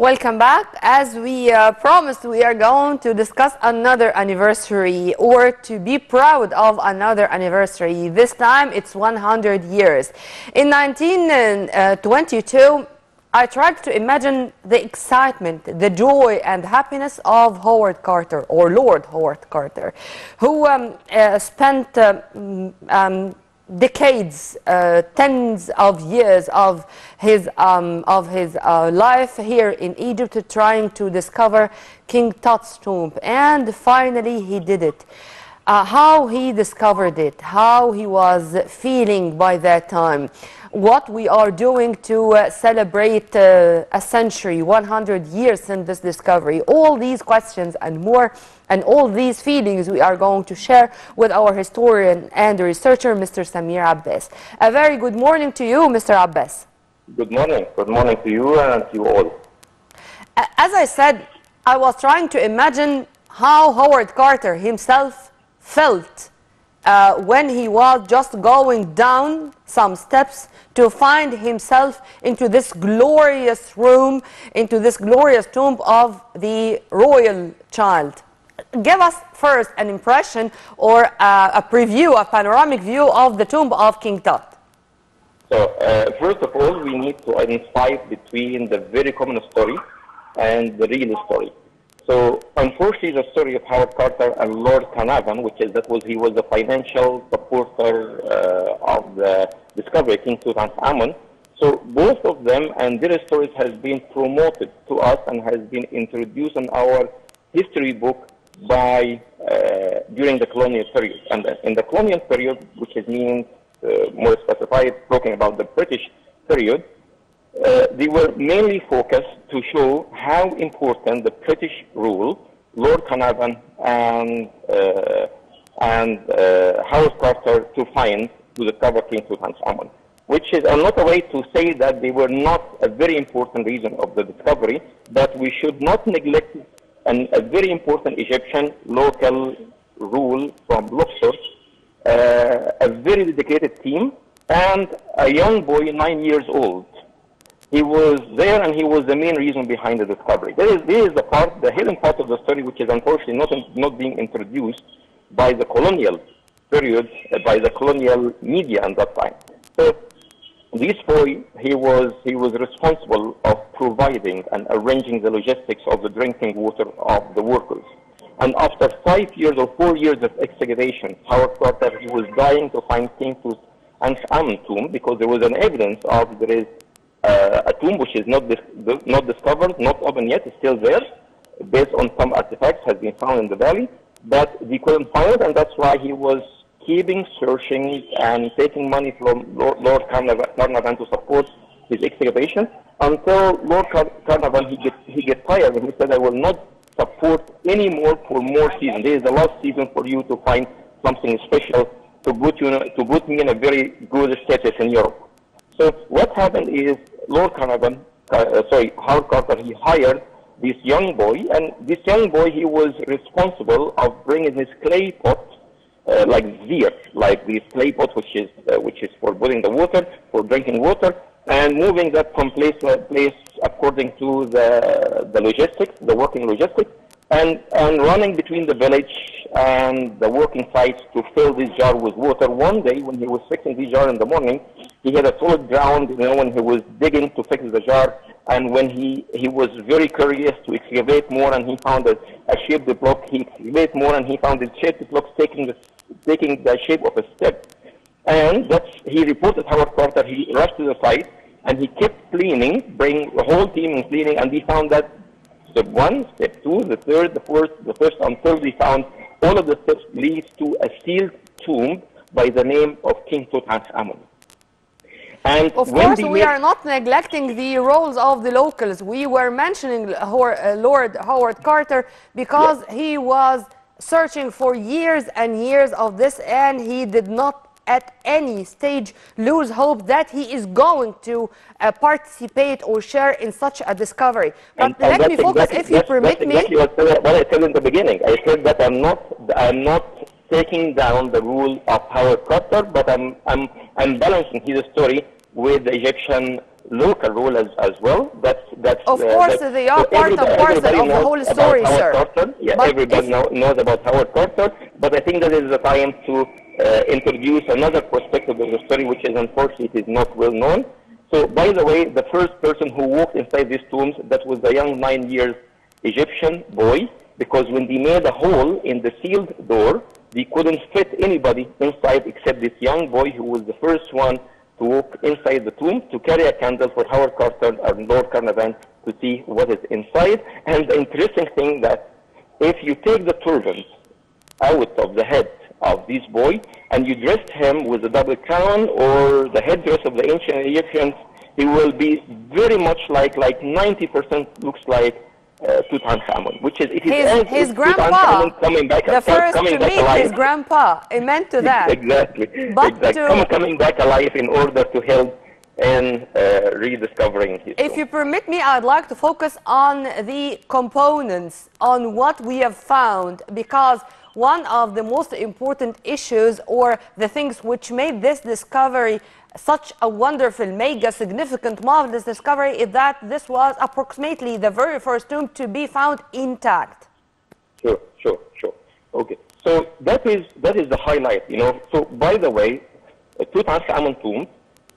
Welcome back. As we promised, we are going to discuss another anniversary, or to be proud of another anniversary. This time it's 100 years. In 1922, I tried to imagine the excitement, the joy and happiness of Howard Carter, or Lord Howard Carter, who spent decades, tens of years of his life here in Egypt, trying to discover King Tut's tomb. And finally he did it. How he discovered it, how he was feeling by that time, what we are doing to celebrate a century, 100 years since this discovery. All these questions and more, and all these feelings we are going to share with our historian and researcher, Mr. Samir Abbas. A very good morning to you, Mr. Abbas. Good morning. Good morning to you and to you all. As I said, I was trying to imagine how Howard Carter himself felt when he was just going down some steps to find himself into this glorious room, into this glorious tomb of the royal child. Give us first an impression or a preview, a panoramic view of the tomb of King Tut. So, first of all, we need to identify between the very common story and the real story. So, unfortunately, the story of Howard Carter and Lord Carnarvon, he was the financial supporter of the discovery of King Tutankhamun. So, both of them and their stories has been promoted to us and has been introduced in our history book by during the colonial period. And in the colonial period, which is means more specified, talking about the British period, they were mainly focused to show how important the British rule, Lord Carnarvon and Howard Carter to discover King Tutankhamun, which is another way to say that they were not a very important reason of the discovery, but we should not neglect a very important Egyptian local rule from Luxor, a very dedicated team, and a young boy, 9 years old. He was there, and he was the main reason behind the discovery. This is the part, the hidden part of the story, which is unfortunately not being introduced by the colonial period, by the colonial media at that time. So this boy, he was responsible of providing and arranging the logistics of the drinking water of the workers. And after 5 years or 4 years of excavation, Howard Carter, he was dying to find King Tutankhamun tomb, because there was an evidence of there is a tomb which is not discovered, not open yet, it's still there, based on some artifacts has been found in the valley, but they couldn't find it, and that's why he was keeping searching and taking money from Lord Carnarvon to support his excavation, until Lord Carnarvon, he get tired, and he said, I will not support anymore for more seasons. This is the last season for you to find something special to put me in a very good status in Europe. So what happened is Howard Carter, he hired this young boy, and this young boy, he was responsible of bringing his clay pot, like Zir, like this clay pot which is for boiling the water, for drinking water, and moving that from place to place according to the logistics, the working logistics, and running between the village and the working sites to fill this jar with water. One day, when he was fixing this jar in the morning, he had a solid ground, when he was digging to fix the jar, and when he was very curious to excavate more, and he found a shaped block, he excavated more, and he found the shaped blocks taking the shape of a step. And he reported Howard Carter, he rushed to the site, and he kept cleaning, bring the whole team in cleaning, and he found that step 1, step 2, the third, the fourth, the first, until they found all of the steps leads to a sealed tomb by the name of King Tutankhamun. And of course, we are not neglecting the roles of the locals. We were mentioning Lord Howard Carter because he was searching for years and years of this, and he did not at any stage lose hope that he is going to participate or share in such a discovery. But let me focus, if you permit me. That's exactly what I said in the beginning. I said that I'm not taking down the rule of Howard Carter, but I'm balancing his story with the Egyptian local role as well. That's of course, they are part and parcel of the whole story, sir. Carter. Yeah, everybody knows about Howard Carter, but I think that is the time to introduce another perspective of the story, which is unfortunately is not well known. So, by the way, the first person who walked inside these tombs, that was a young 9-year Egyptian boy, because when they made a hole in the sealed door, they couldn't fit anybody inside except this young boy who was the first one to walk inside the tomb to carry a candle for Howard Carter and Lord Carnarvon to see what is inside. And the interesting thing that if you take the turban out of the head of this boy and you dressed him with a double crown or the headdress of the ancient Egyptians, he will be very much like 90% looks like Tutankhamun, which is his grandpa coming back, the first coming to back meet alive. his grandpa. It meant to that. Exactly. But exactly. Coming back alive in order to help in rediscovering his If you permit me, I'd like to focus on the components, on what we have found, because one of the most important issues or the things which made this discovery such a wonderful, mega significant, marvelous discovery is that this was approximately the very first tomb to be found intact. Sure. Okay, so that is the highlight, you know. So by the way, Tutankhamun tomb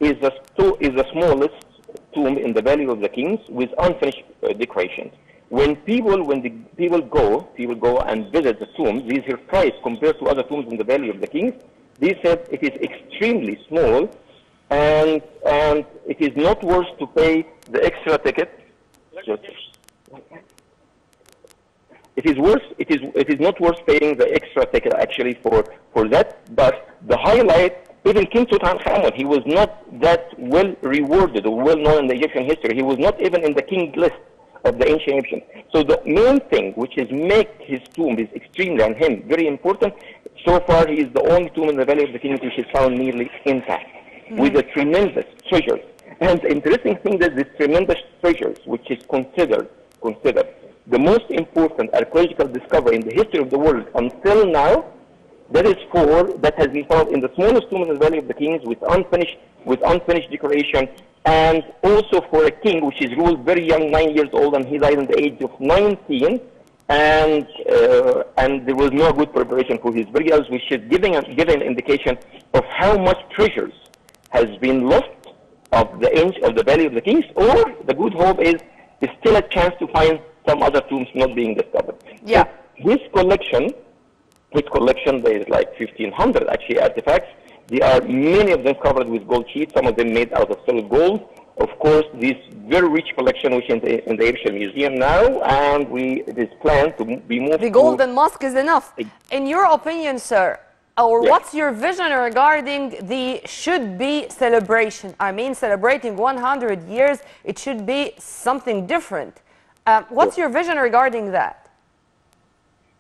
is the smallest tomb in the Valley of the Kings with unfinished decorations. When the people go and visit the tomb, these are price compared to other tombs in the Valley of the Kings. They said it is extremely small. And it is not worth to pay the extra ticket. It is not worth paying the extra ticket actually for that. But the highlight, even King Tutankhamun, he was not that well rewarded or well known in the Egyptian history. He was not even in the king list of the ancient Egyptians. So the main thing which is make his tomb is extremely, and him, very important. So far, he is the only tomb in the Valley of the Kings which is found nearly intact. With the tremendous treasures. And the interesting thing is this tremendous treasures, which is considered the most important archaeological discovery in the history of the world until now, that is that has been found in the smallest tomb in the Valley of the Kings with unfinished decoration, and also for a king which is ruled very young, 9 years old, and he died at the age of 19, and there was no good preparation for his burials, which is giving an indication of how much treasures has been lost of the Valley of the Kings, or the good hope is still a chance to find some other tombs not being discovered. Yeah. So this collection, there is like 1,500 actually artifacts. There are many of them covered with gold sheets, some of them made out of solid gold. Of course, this very rich collection which is in the Egyptian Museum now, and it is planned to be moved. The Golden Mosque is enough. In your opinion, sir, or what's your vision regarding the should-be celebration? I mean, celebrating 100 years, it should be something different. What's your vision regarding that?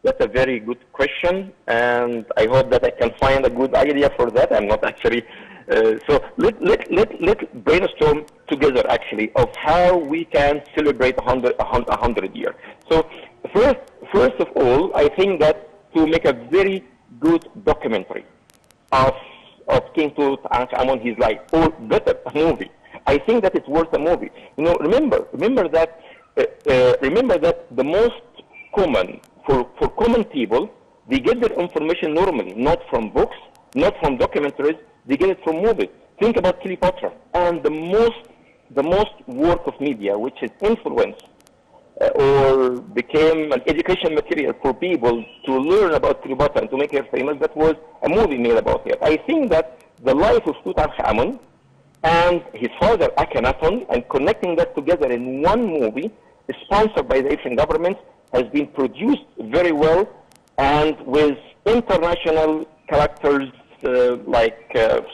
That's a very good question, and I hope that I can find a good idea for that. I'm not actually... so let's brainstorm together, actually, of how we can celebrate 100 years. So first of all, I think that to make a very good documentary of King Tutankhamun, he's like, or better, a movie. I think that it's worth a movie. You know, remember that the most common for common people, they get their information normally, not from books, not from documentaries. They get it from movies. Think about Cleopatra, and the most work of media, which is influenced or became an education material for people to learn about Cleopatra and to make her famous, that was a movie made about her. I think that the life of Tutankhamun and his father Akhenaten, and connecting that together in one movie, sponsored by the Egyptian government, has been produced very well, and with international characters like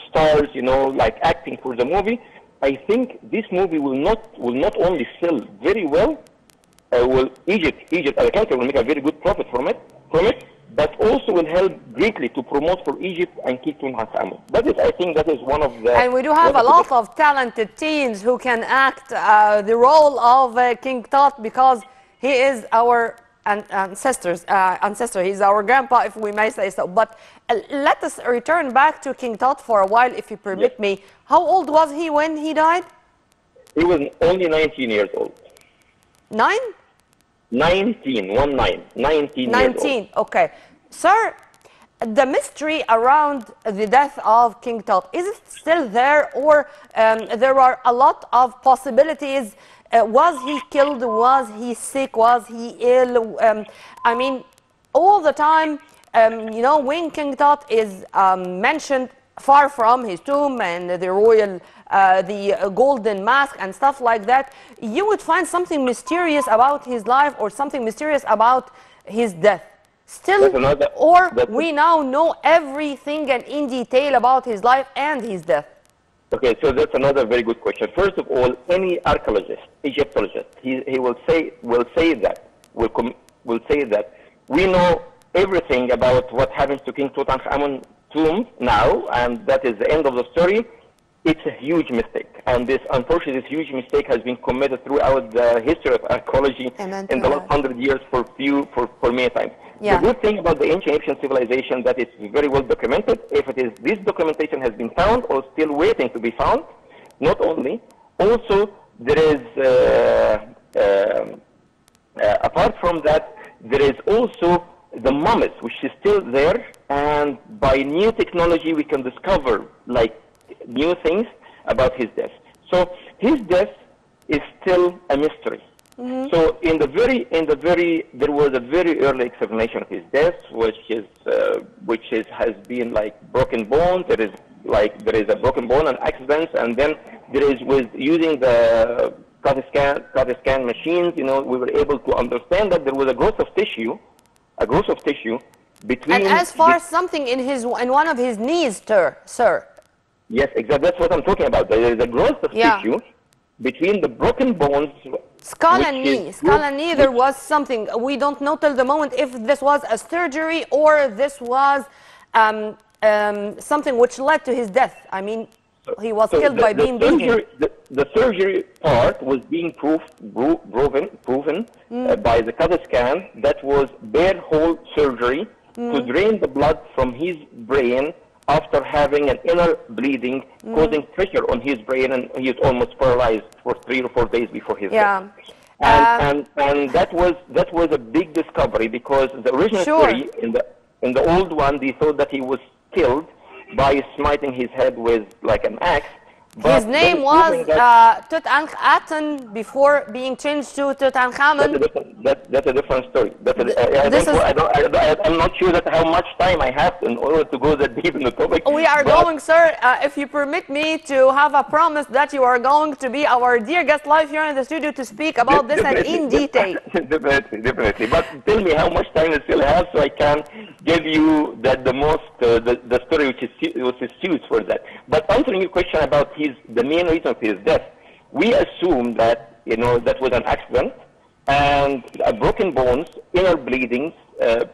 stars, you know, like acting for the movie. I think this movie will not only sell very well, Egypt as a country will make a very good profit from it, but also will help greatly to promote for Egypt and keep Tutankhamun. That is, I think, that is one of the... And we do have a lot of talented teens who can act the role of King Tut, because he is our ancestor. He's our grandpa, if we may say so. But let us return back to King Tut for a while, if you permit me. How old was he when he died? He was only 19 years old. 19 years old. Okay. Sir, the mystery around the death of King Tut, is it still there, or there are a lot of possibilities? Was he killed? Was he sick? Was he ill? I mean, all the time, you know, when King Tut is mentioned far from his tomb and the royal, the golden mask and stuff like that, you would find something mysterious about his life or something mysterious about his death. Still, we now know everything and in detail about his life and his death. Okay, so that's another very good question. First of all, any archaeologist, Egyptologist, he will say that we know everything about what happens to King Tutankhamun's tomb now, and that is the end of the story. It's a huge mistake, and unfortunately, this huge mistake has been committed throughout the history of archaeology in the last 100 years for many times. Yeah. The good thing about the ancient Egyptian civilization that it's very well documented. If it is, this documentation has been found or still waiting to be found. Not only, also there is apart from that, there is also the mummies, which is still there, and by new technology we can discover like new things about his death. So his death is still a mystery. Mm-hmm. So there was a very early explanation of his death, which has been like broken bones. There is a broken bone and accidents, and then there is with using the CAT scan machines. You know, we were able to understand that there was a growth of tissue between. And as far as something in one of his knees, sir. Yes, exactly. That's what I'm talking about. There is a growth of tissue between the broken bones. Skull and knee, there was something. We don't know till the moment if this was a surgery or this was something which led to his death. I mean, he was killed by being beaten. The surgery part was being proven by the CAT scan. That was bare hole surgery to drain the blood from his brain after having an inner bleeding, causing pressure on his brain, and he was almost paralyzed for 3 or 4 days before his death. And that was a big discovery, because the original story in the old one, they thought that he was killed by smiting his head with like an axe. His name was Tutankhamun before being changed to Tutankhamun. That's a different story. I'm not sure that how much time I have in order to go that deep in the topic. We are going, sir, if you permit me to have a promise that you are going to be our dear guest live here in the studio to speak about this and in detail. Definitely. But tell me how much time I still have so I can give you the story which is used for that. But answering your question about the main reason of his death, we assume that, you know, that was an accident, and broken bones, inner bleedings,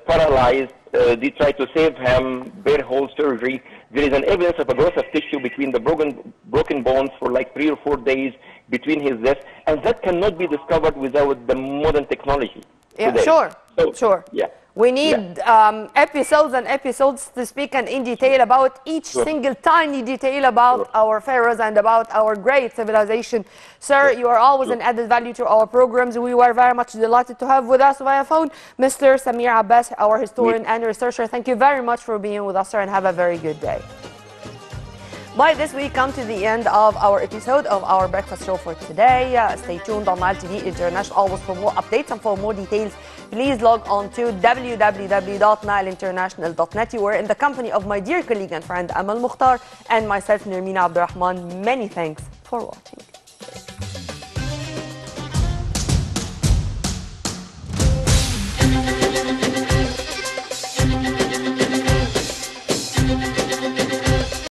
paralyzed. They tried to save him, bare hole surgery. There is an evidence of a growth of tissue between the broken bones for like 3 or 4 days between his death, and that cannot be discovered without the modern technology. Yeah, today. Sure. Yeah. We need episodes and episodes to speak in detail about each single tiny detail about our pharaohs and about our great civilization. Sir, you are always an added value to our programs. We were very much delighted to have with us via phone Mr. Samir Abbas, our historian and researcher. Thank you very much for being with us, sir, and have a very good day. By this, we come to the end of our episode of our breakfast show for today. Stay tuned on Nile TV International always for more updates and for more details. Please log on to www.nileinternational.net. You were in the company of my dear colleague and friend Amal Mukhtar and myself, Nermina Abdurrahman. Many thanks for watching.